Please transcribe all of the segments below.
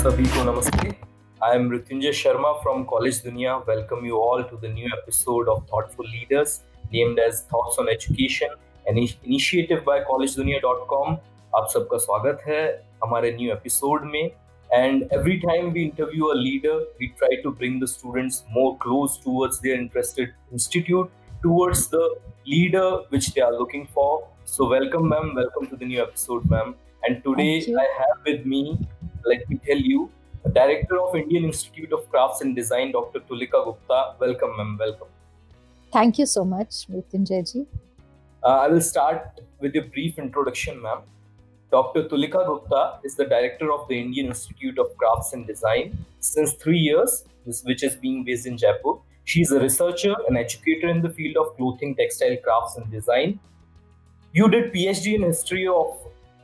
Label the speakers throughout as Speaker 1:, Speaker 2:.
Speaker 1: Sabhi ko namaste. I am Mrityunjay Sharma from Collegedunia. Welcome you all to the new episode of Thoughtful Leaders, named as Thoughts on Education, an initiative by Collegedunia.com. आप सबका स्वागत है हमारे new episode में. And every time we interview a leader, we try to bring the students more close towards their interested institute, towards the leader which they are looking for. So welcome, ma'am. Welcome to the new episode, ma'am. And today I have with me, let me tell you, the Director of Indian Institute of Crafts and Design, Dr. Toolika Gupta. Welcome, ma'am. Welcome.
Speaker 2: Thank you so much, Mrityunjay ji.
Speaker 1: I will start with a brief introduction, ma'am. Dr. Toolika Gupta is the Director of the Indian Institute of Crafts and Design since 3 years, which is being based in Jaipur. She is a researcher and educator in the field of clothing, textile, crafts and design. You did PhD in History of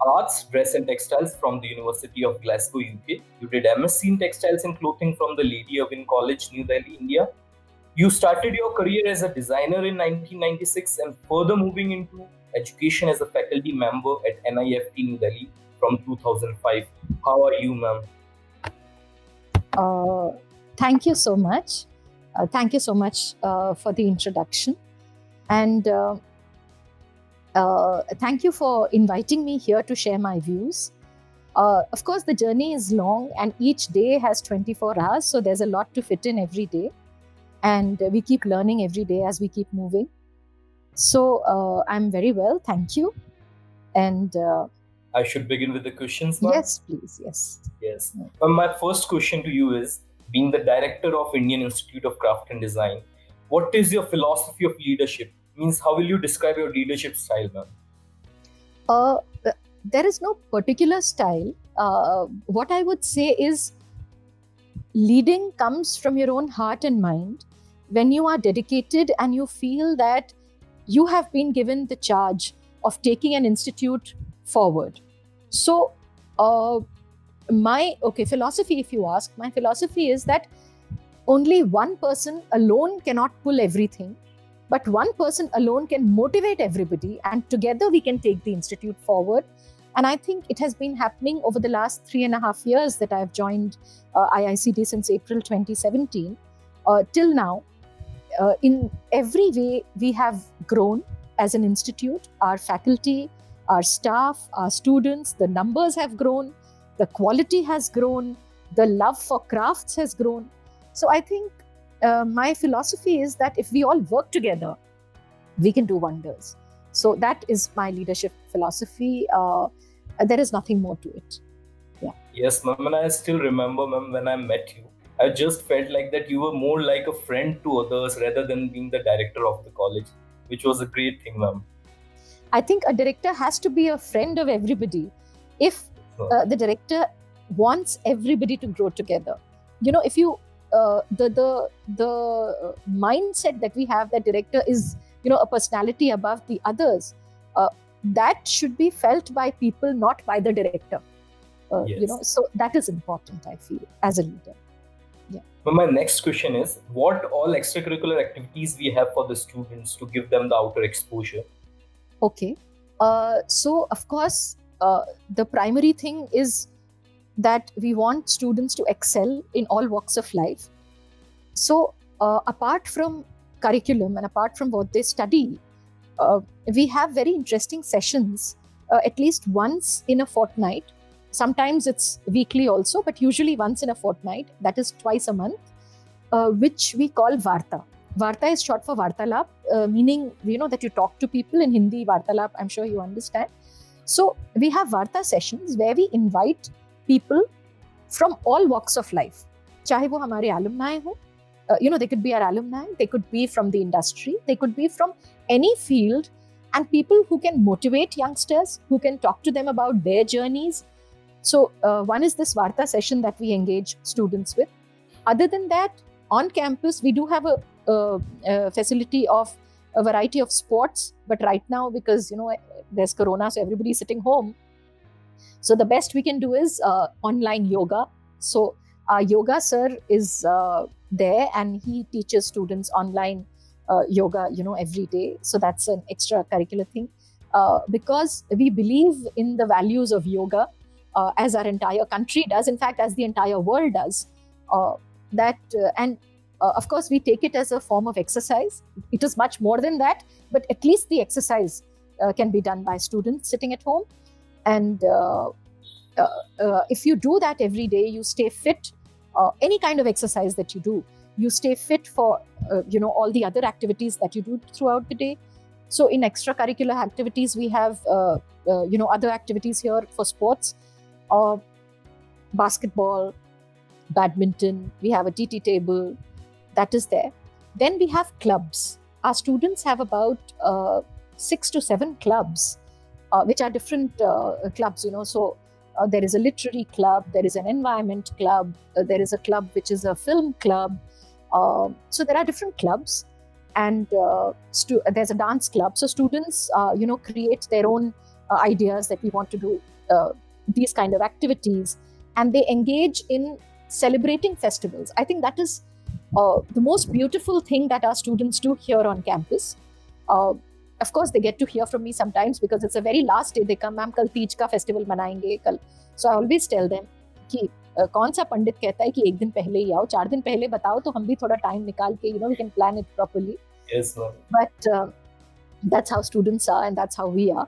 Speaker 1: Arts, Dress and Textiles from the University of Glasgow, UK. You did MSc in Textiles and Clothing from the Lady Irwin College, New Delhi, India. You started your career as a designer in 1996 and further moving into education as a faculty member at NIFT New Delhi from 2005. How are you, ma'am?
Speaker 2: Thank you so much. Thank you so much for the introduction. And thank you for inviting me here to share my views. Of course, the journey is long and each day has 24 hours. So there's a lot to fit in every day. And we keep learning every day as we keep moving. So I'm very well, thank you. And
Speaker 1: I should begin with the questions, ma'am?
Speaker 2: Yes, please.
Speaker 1: Yes. Well, my first question to you is, being the Director of Indian Institute of Craft and Design, what is your philosophy of leadership? Means, how will you describe your leadership style, ma'am?
Speaker 2: There is no particular style. What I would say is, leading comes from your own heart and mind. When you are dedicated and you feel that you have been given the charge of taking an institute forward. So, my philosophy, if you ask, my philosophy is that only one person alone cannot pull everything, but one person alone can motivate everybody, and together we can take the institute forward. And I think it has been happening over the last 3.5 years that I've joined IICD since April 2017 till now. In every way, we have grown as an institute. Our faculty, our staff, our students, the numbers have grown, the quality has grown, the love for crafts has grown. So I think my philosophy is that if we all work together, we can do wonders. So that is my leadership philosophy. There is nothing more to it. Yeah.
Speaker 1: Yes, ma'am. And I still remember, ma'am, when I met you, I just felt like that you were more like a friend to others rather than being the director of the college, which was a great thing, ma'am.
Speaker 2: I think a director has to be a friend of everybody if the director wants everybody to grow together. You know, if you the mindset that we have that director is, a personality above the others, that should be felt by people, not by the director.
Speaker 1: Yes.
Speaker 2: So that is important, I feel, as a leader. Yeah.
Speaker 1: But my next question is, what all extracurricular activities we have for the students to give them the outer exposure?
Speaker 2: Okay. So, of course, the primary thing is that we want students to excel in all walks of life. So, apart from curriculum and apart from what they study, we have very interesting sessions, at least once in a fortnight. Sometimes it's weekly also, but usually once in a fortnight, that is twice a month, which we call Varta. Varta is short for Vartalap, meaning, that you talk to people. In Hindi, Vartalap, I'm sure you understand. So we have Varta sessions where we invite people from all walks of life. Chahe wo hamare alumni ho, they could be our alumni, they could be from the industry, they could be from any field, and people who can motivate youngsters, who can talk to them about their journeys. So one is this Varta session that we engage students with. Other than that, on campus, we do have a facility of a variety of sports. But right now, because, there's Corona, so everybody's sitting home. So the best we can do is online yoga. So our yoga sir is there and he teaches students online yoga, every day. So that's an extracurricular thing. Because we believe in the values of yoga. as our entire country does, in fact, as the entire world does. Of course, we take it as a form of exercise. It is much more than that, but at least the exercise can be done by students sitting at home. And if you do that every day, you stay fit. Any kind of exercise that you do, you stay fit for all the other activities that you do throughout the day. So in extracurricular activities, we have other activities here for sports, basketball, badminton. We have a TT table that is there. Then we have clubs. Our students have about 6 to 7 clubs, which are different clubs. So there is a literary club, there is an environment club, there is a club which is a film club. So there are different clubs, and there's a dance club. So students, create their own ideas that we want to do these kind of activities, and they engage in celebrating festivals. I think that is the most beautiful thing that our students do here on campus. Of course, they get to hear from me sometimes because it's the very last day they come, ma'am, kal Teej ka festival manayenge kal. So I always tell them कि कौन सा पंडित कहता है कि एक दिन पहले ही आओ, 4 दिन पहले बताओ तो हम भी थोड़ा टाइम निकाल के we can plan it properly.
Speaker 1: Yes, ma'am.
Speaker 2: But that's how students are, and that's how we are.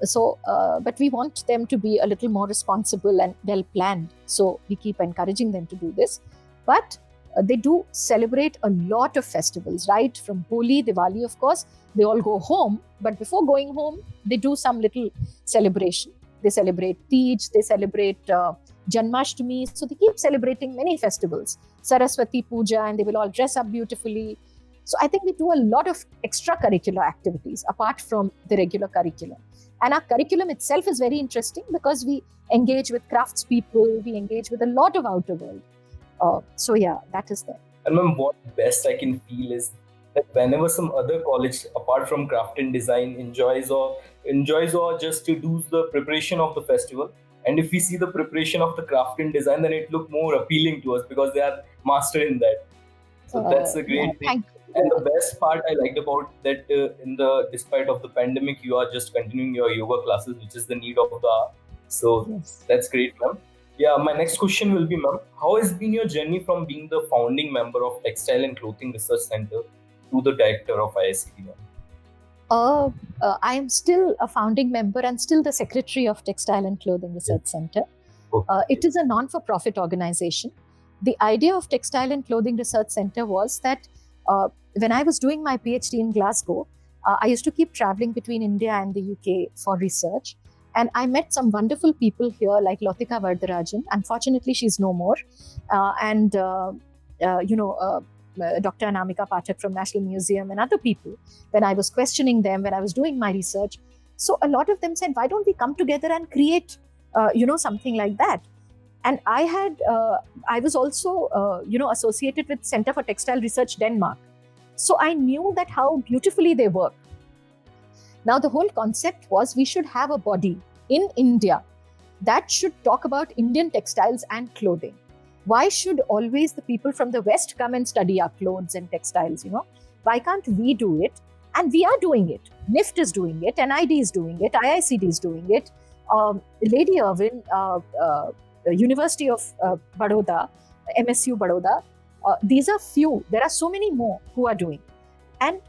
Speaker 2: So, but we want them to be a little more responsible and well planned. So we keep encouraging them to do this. But they do celebrate a lot of festivals, right? From Holi, Diwali, of course, they all go home. But before going home, they do some little celebration. They celebrate Teej, they celebrate Janmashtami. So they keep celebrating many festivals. Saraswati Puja, and they will all dress up beautifully. So I think we do a lot of extracurricular activities apart from the regular curriculum. And our curriculum itself is very interesting because we engage with craftspeople, we engage with a lot of outer world. So yeah, that is there.
Speaker 1: And ma'am, what best I can feel is that whenever some other college, apart from craft and design, enjoys or just to do the preparation of the festival, and if we see the preparation of the craft and design, then it look more appealing to us because they are master in that. So that's a great thing. And the best part I liked about that, despite of the pandemic, you are just continuing your yoga classes, which is the need of the hour. So yes, that's great, ma'am. Yeah, my next question will be, ma'am, how has been your journey from being the founding member of Textile and Clothing Research Center to the director of IICD?
Speaker 2: I am still a founding member and still the secretary of Textile and Clothing Research Center. Okay. It is a non-for-profit organization. The idea of Textile and Clothing Research Center was that when I was doing my PhD in Glasgow, I used to keep traveling between India and the UK for research. And I met some wonderful people here like Lotika Vardarajan. Unfortunately, she's no more. Dr. Anamika Pathak from National Museum and other people. When I was questioning them, when I was doing my research. So a lot of them said, why don't we come together and create, something like that? And I was also, associated with Center for Textile Research Denmark. So I knew that how beautifully they work. Now, the whole concept was we should have a body in India that should talk about Indian textiles and clothing. Why should always the people from the West come and study our clothes and textiles, Why can't we do it? And we are doing it. NIFT is doing it, NID is doing it, IICD is doing it. Lady Irwin, University of Baroda, MSU Baroda, these are few. There are so many more who are doing. And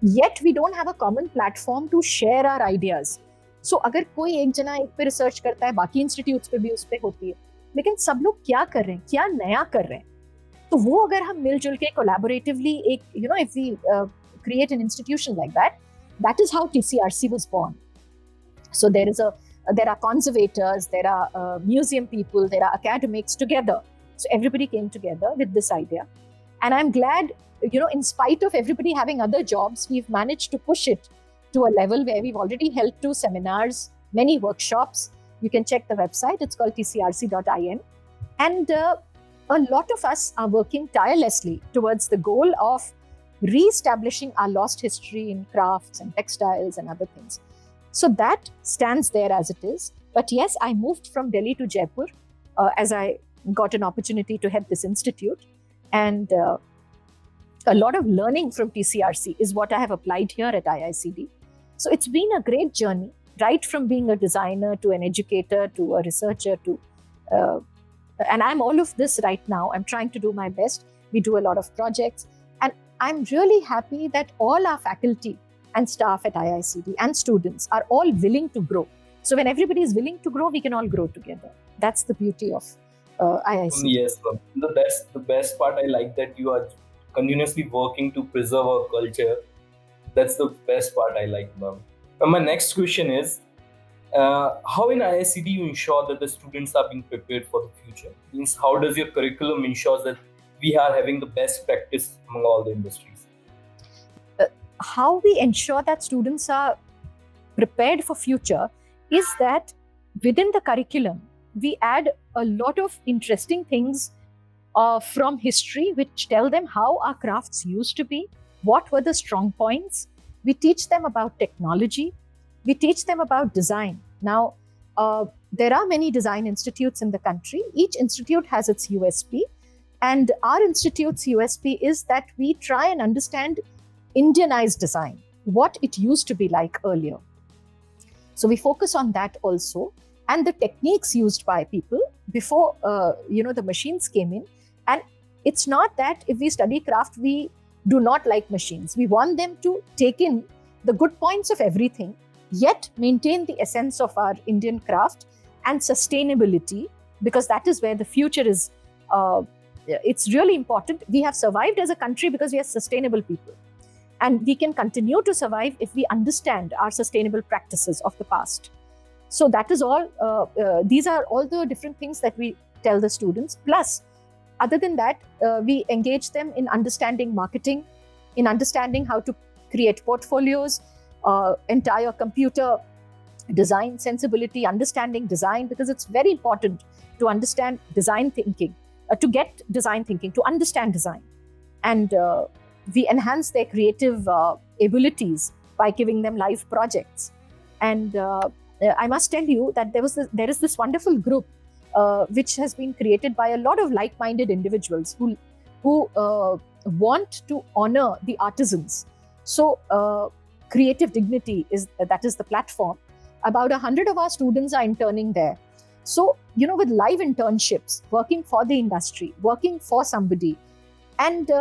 Speaker 2: yet we don't have a common platform to share our ideas. So अगर कोई एक जना एक पे research करता है, बाकी institutes पे भी उस पे होती है, लेकिन सब लोग क्या कर रहे हैं, क्या नया कर रहे हैं, तो वो अगर हम मिलजुल के collaboratively एक, if we create an institution like that, that is how TCRC was born. So there are conservators, there are museum people, there are academics together. So everybody came together with this idea. And I'm glad, in spite of everybody having other jobs, we've managed to push it to a level where we've already held 2 seminars, many workshops. You can check the website. It's called tcrc.in. And a lot of us are working tirelessly towards the goal of re-establishing our lost history in crafts and textiles and other things. So that stands there as it is. But yes, I moved from Delhi to Jaipur as I got an opportunity to head this institute. And a lot of learning from TCRC is what I have applied here at IICD. So it's been a great journey. right from being a designer to an educator to a researcher to and I'm all of this right now. I'm trying to do my best. We do a lot of projects, and I'm really happy that all our faculty and staff at IICD and students are all willing to grow. So when everybody is willing to grow, we can all grow together. That's the beauty of IICD.
Speaker 1: Yes, ma'am. The best part, I like that you are continuously working to preserve our culture. That's the best part I like, ma'am. And my next question is, how in IICD you ensure that the students are being prepared for the future? Means how does your curriculum ensure that we are having the best practice among all the industries?
Speaker 2: How we ensure that students are prepared for future is that within the curriculum, we add a lot of interesting things from history, which tell them how our crafts used to be, what were the strong points. We teach them about technology. We teach them about design. Now, there are many design institutes in the country. Each institute has its USP. And our institute's USP is that we try and understand Indianized design, what it used to be like earlier. So we focus on that also, and the techniques used by people before the machines came in. And it's not that if we study craft, we do not like machines. We want them to take in the good points of everything, yet maintain the essence of our Indian craft and sustainability, because that is where the future is. It's really important. We have survived as a country because we are sustainable people. And we can continue to survive if we understand our sustainable practices of the past. So that is all. These are all the different things that we tell the students. Plus, other than that, we engage them in understanding marketing, in understanding how to create portfolios, entire computer design sensibility, understanding design, because it's very important to understand design thinking, to get design thinking, to understand design. And we enhance their creative abilities by giving them live projects. And I must tell you that there is this wonderful group which has been created by a lot of like-minded individuals who want to honor the artisans. So Creative Dignity is the platform. About 100 of our students are interning there. So, with live internships, working for the industry, working for somebody, and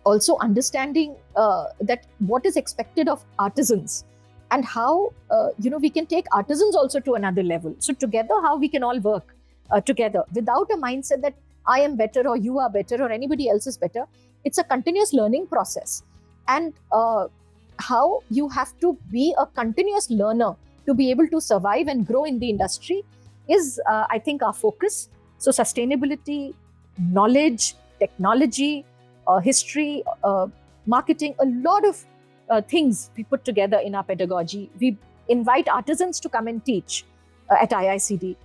Speaker 2: also understanding that what is expected of artisans, and how we can take artisans also to another level. So together, how we can all work together without a mindset that I am better or you are better or anybody else is better. It's a continuous learning process, and how you have to be a continuous learner to be able to survive and grow in the industry is, I think, our focus. So sustainability, knowledge, technology, history, marketing, a lot of things we put together in our pedagogy. We invite artisans to come and teach at IICD,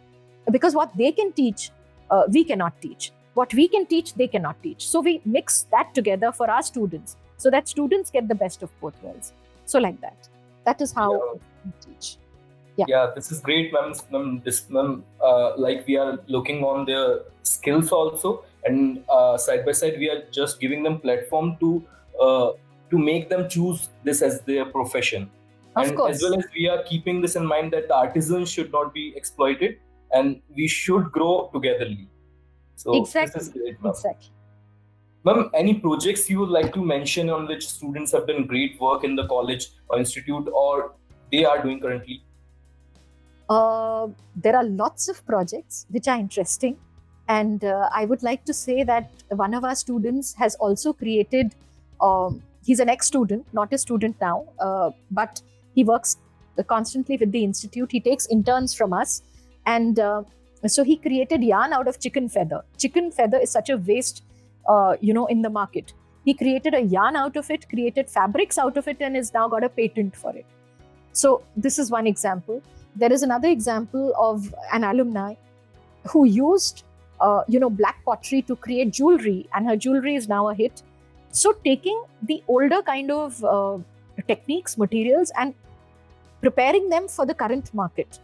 Speaker 2: because what they can teach, we cannot teach. What we can teach, they cannot teach. So we mix that together for our students, so that students get the best of both worlds. So like that. That is how we teach.
Speaker 1: Yeah, this is great, ma'am. Like we are looking on their skills also, and side by side we are just giving them platform to make them choose this as their profession.
Speaker 2: Of course.
Speaker 1: As well as we are keeping this in mind that the artisans should not be exploited, and we should grow togetherly. So
Speaker 2: exactly.
Speaker 1: This is great, ma'am.
Speaker 2: Exactly.
Speaker 1: Ma'am, any projects you would like to mention on which students have done great work in the college or institute, or they are doing currently?
Speaker 2: There are lots of projects which are interesting, and I would like to say that one of our students has also created, he's an ex-student, not a student now, but he works constantly with the institute. He takes interns from us, and so he created yarn out of chicken feather. Chicken feather is such a waste, in the market. He created a yarn out of it, created fabrics out of it, and has now got a patent for it. So this is one example. There is another example of an alumni who used, black pottery to create jewelry, and her jewelry is now a hit. So taking the older kind of techniques, materials, and preparing them for the current market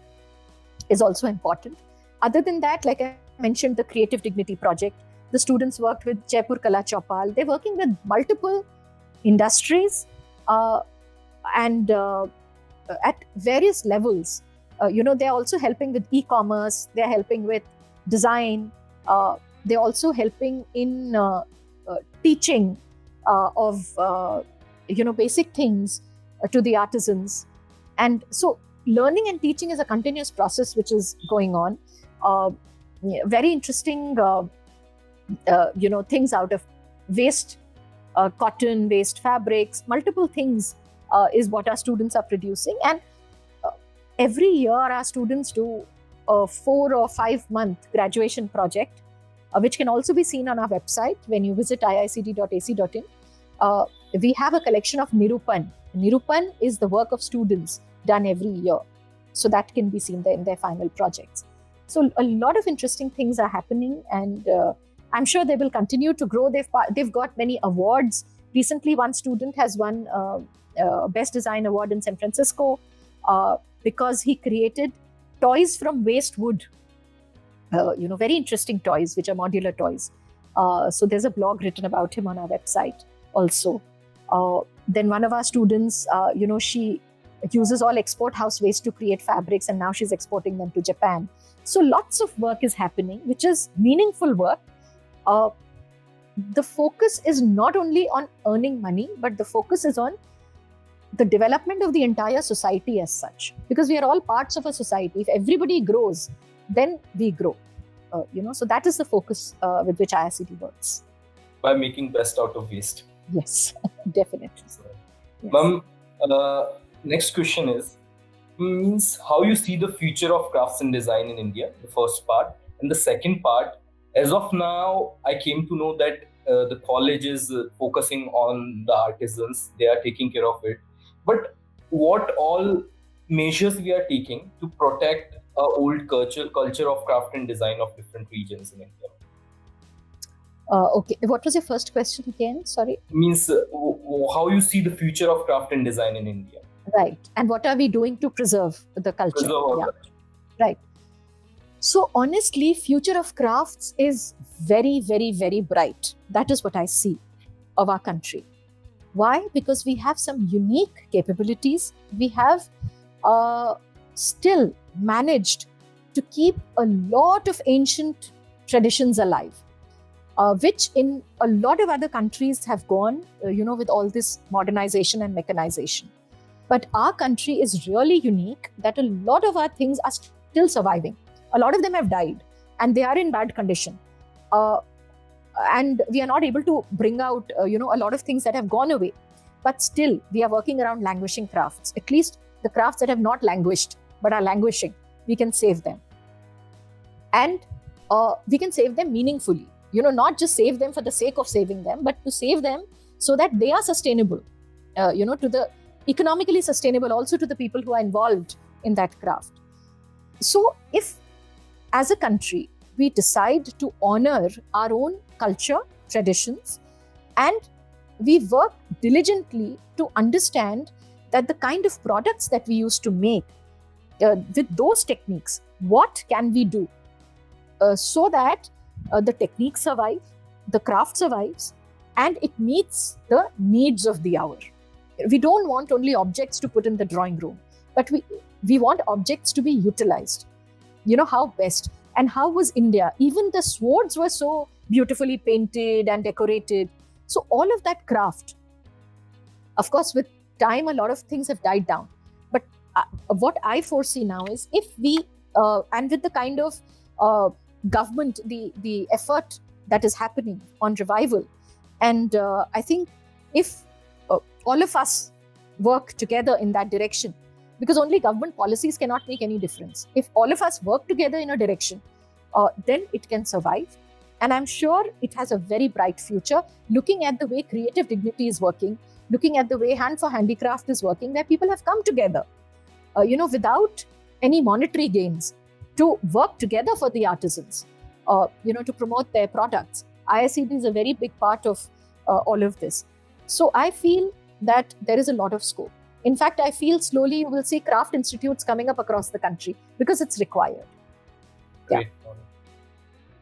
Speaker 2: is also important. Other than that, like I mentioned, the Creative Dignity project, the students worked with Jaipur Kala Chaupal. They're working with multiple industries, and at various levels. They're also helping with e-commerce, they're helping with design, they're also helping in teaching of basic things to the artisans. And so learning and teaching is a continuous process which is going on. Very interesting things out of waste cotton, waste fabrics, multiple things is what our students are producing. And every year our students do a 4 or 5 month graduation project, which can also be seen on our website when you visit iicd.ac.in. We have a collection of Nirupan. Nirupan is the work of students done every year. So that can be seen there in their final projects. So a lot of interesting things are happening, and I'm sure they will continue to grow. They've got many awards. Recently, one student has won Best Design Award in San Francisco because he created toys from waste wood. Very interesting toys, which are modular toys. So there's a blog written about him on our website also. Then one of our students, she uses all export house waste to create fabrics, and now she's exporting them to Japan. So lots of work is happening, which is meaningful work. The focus is not only on earning money, but the focus is on the development of the entire society as such, because we are all parts of a society. If everybody grows, then we grow. So that is the focus with which IICD works.
Speaker 1: By making best out of waste.
Speaker 2: Yes, definitely.
Speaker 1: Yes. Ma'am, next question means how you see the future of crafts and design in India, the first part. And the second part, as of now, I came to know that the college is focusing on the artisans. They are taking care of it. But what all measures we are taking to protect our old culture of craft and design of different regions in India?
Speaker 2: Okay. What was your first question again? Sorry.
Speaker 1: Means how you see the future of craft and design in India.
Speaker 2: Right. And what are we doing to preserve the culture?
Speaker 1: Preserve our culture.
Speaker 2: Right. So honestly, future of crafts is very, very, very bright. That is what I see of our country. Why? Because we have some unique capabilities. We have still managed to keep a lot of ancient traditions alive, which in a lot of other countries have gone, with all this modernization and mechanization. But our country is really unique that a lot of our things are still surviving. A lot of them have died and they are in bad condition. And we are not able to bring out, a lot of things that have gone away. But still, we are working around languishing crafts. At least the crafts that have not languished but are languishing, we can save them. And we can save them meaningfully. Not just save them for the sake of saving them, but to save them so that they are sustainable, to the economically sustainable also to the people who are involved in that craft. So if, as a country, we decide to honor our own culture, traditions, and we work diligently to understand that the kind of products that we used to make, with those techniques, what can we do so that the technique survives, the craft survives, and it meets the needs of the hour. We don't want only objects to put in the drawing room, but we want objects to be utilized. How best? And how was India? Even the swords were so beautifully painted and decorated. So all of that craft, of course, with time, a lot of things have died down. But what I foresee now is if we, and with the kind of government, the effort that is happening on revival, and I think if all of us work together in that direction, because only government policies cannot make any difference. If all of us work together in a direction, then it can survive. And I'm sure it has a very bright future, looking at the way Creative Dignity is working, looking at the way Hand for Handicraft is working, where people have come together, without any monetary gains, to work together for the artisans, to promote their products. IICD is a very big part of all of this. So I feel that there is a lot of scope. In fact, I feel slowly you will see craft institutes coming up across the country because it's required.
Speaker 1: Great. Yeah.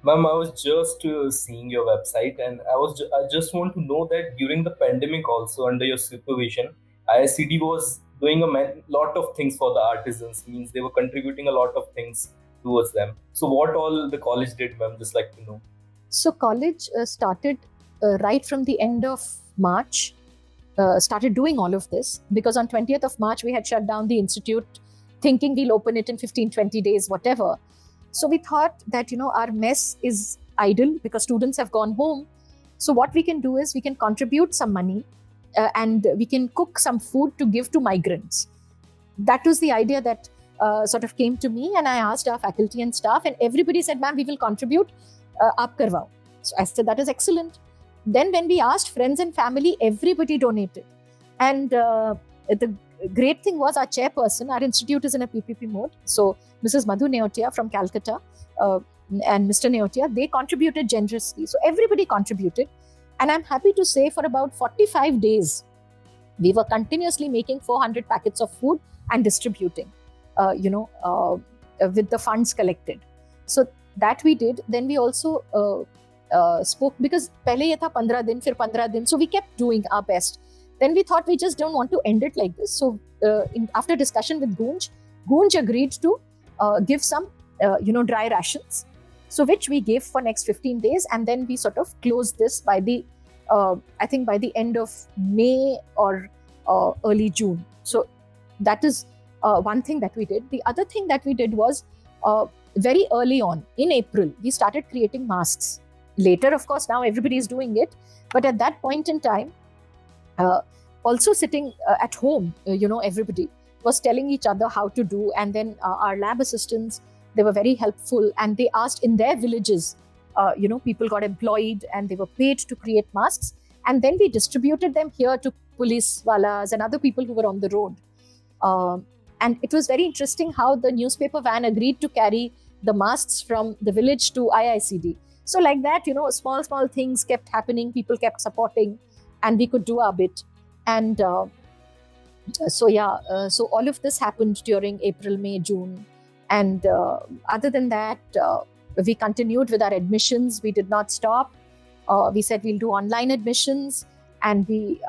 Speaker 1: Ma'am, I was just seeing your website, and I just want to know that during the pandemic also, under your supervision, IICD was doing a lot of things for the artisans, means they were contributing a lot of things towards them. So what all the college did, ma'am, just like to know.
Speaker 2: So college started right from the end of March, started doing all of this, because on 20th of March, we had shut down the institute thinking we'll open it in 15, 20 days, whatever. So we thought that, our mess is idle because students have gone home. So what we can do is we can contribute some money and we can cook some food to give to migrants. That was the idea that sort of came to me, and I asked our faculty and staff, and everybody said, ma'am, we will contribute, aap karwao. So I said, that is excellent. Then when we asked friends and family, everybody donated. And the great thing was our chairperson, our institute is in a PPP mode. So Mrs. Madhu Neotia from Calcutta and Mr. Neotia, they contributed generously. So everybody contributed. And I'm happy to say for about 45 days, we were continuously making 400 packets of food and distributing, with the funds collected. So that we did. Then we also spoke, because pehle ye tha 15 din, fir 15 din. So we kept doing our best. Then we thought we just don't want to end it like this. So after discussion with Gunj agreed to give some, dry rations. So which we gave for next 15 days. And then we sort of closed this by the, I think by the end of May or early June. So that is one thing that we did. The other thing that we did was very early on in April, we started creating masks. Later, of course, now everybody is doing it. But at that point in time, also sitting at home, everybody was telling each other how to do. And then our lab assistants, they were very helpful. And they asked in their villages, people got employed and they were paid to create masks. And then we distributed them here to police walas and other people who were on the road. And it was very interesting how the newspaper van agreed to carry the masks from the village to IICD. So like that, small things kept happening. People kept supporting and we could do our bit. And so all of this happened during April, May, June. And other than that, we continued with our admissions. We did not stop. We said we'll do online admissions, and we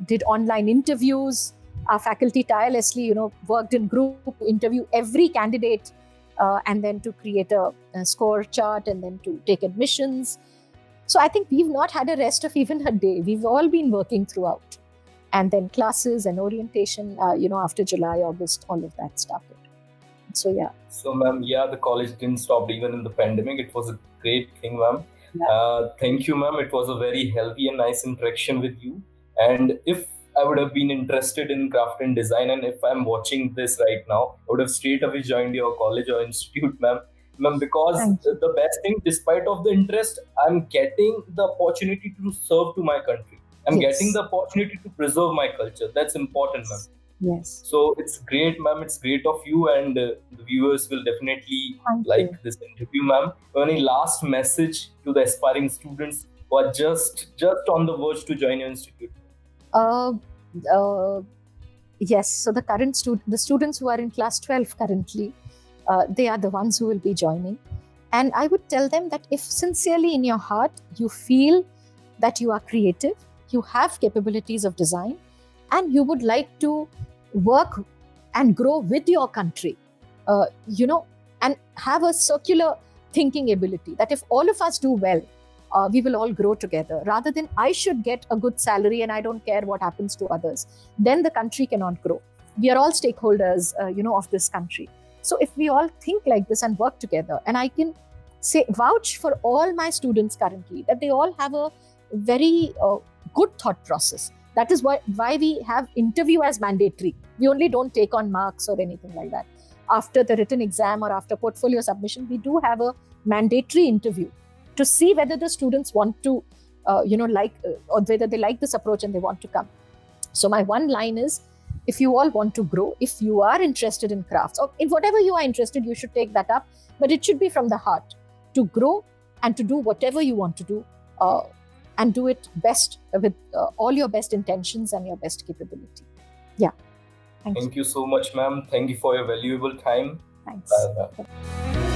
Speaker 2: did online interviews. Our faculty tirelessly, worked in group to interview every candidate, and then to create a score chart, and then to take admissions. So I think we've not had a rest of even a day. We've all been working throughout. And then classes and orientation, after July, August, all of that started. So, yeah.
Speaker 1: So, ma'am, the college didn't stop even in the pandemic. It was a great thing, ma'am. Yeah. Thank you, ma'am. It was a very healthy and nice interaction with you. And if I would have been interested in craft and design, and if I'm watching this right now, I would have straight away joined your college or institute, ma'am. Ma'am, because the best thing, despite of the interest, I'm getting the opportunity to serve to my country. I'm getting the opportunity to preserve my culture. That's important, ma'am.
Speaker 2: Yes.
Speaker 1: So it's great, ma'am. It's great of you, and the viewers will definitely like this interview, ma'am. Any last message to the aspiring students who are just on the verge to join your institute?
Speaker 2: Yes. So the students who are in class 12 currently, they are the ones who will be joining. And I would tell them that if sincerely in your heart you feel that you are creative, you have capabilities of design, and you would like to work and grow with your country, and have a circular thinking ability, that if all of us do well, we will all grow together, rather than I should get a good salary and I don't care what happens to others, then the country cannot grow. We are all stakeholders, of this country. So if we all think like this and work together, and I can vouch for all my students currently, that they all have a very good thought process. That is why we have interview as mandatory. We only don't take on marks or anything like that. After the written exam or after portfolio submission, we do have a mandatory interview to see whether the students want to, or whether they like this approach and they want to come. So my one line is, if you all want to grow, if you are interested in crafts, or in whatever you are interested, you should take that up. But it should be from the heart to grow and to do whatever you want to do. And do it best with all your best intentions and your best capability. Yeah.
Speaker 1: Thank you so much, ma'am. Thank you for your valuable time.
Speaker 2: Thanks.
Speaker 1: Bye.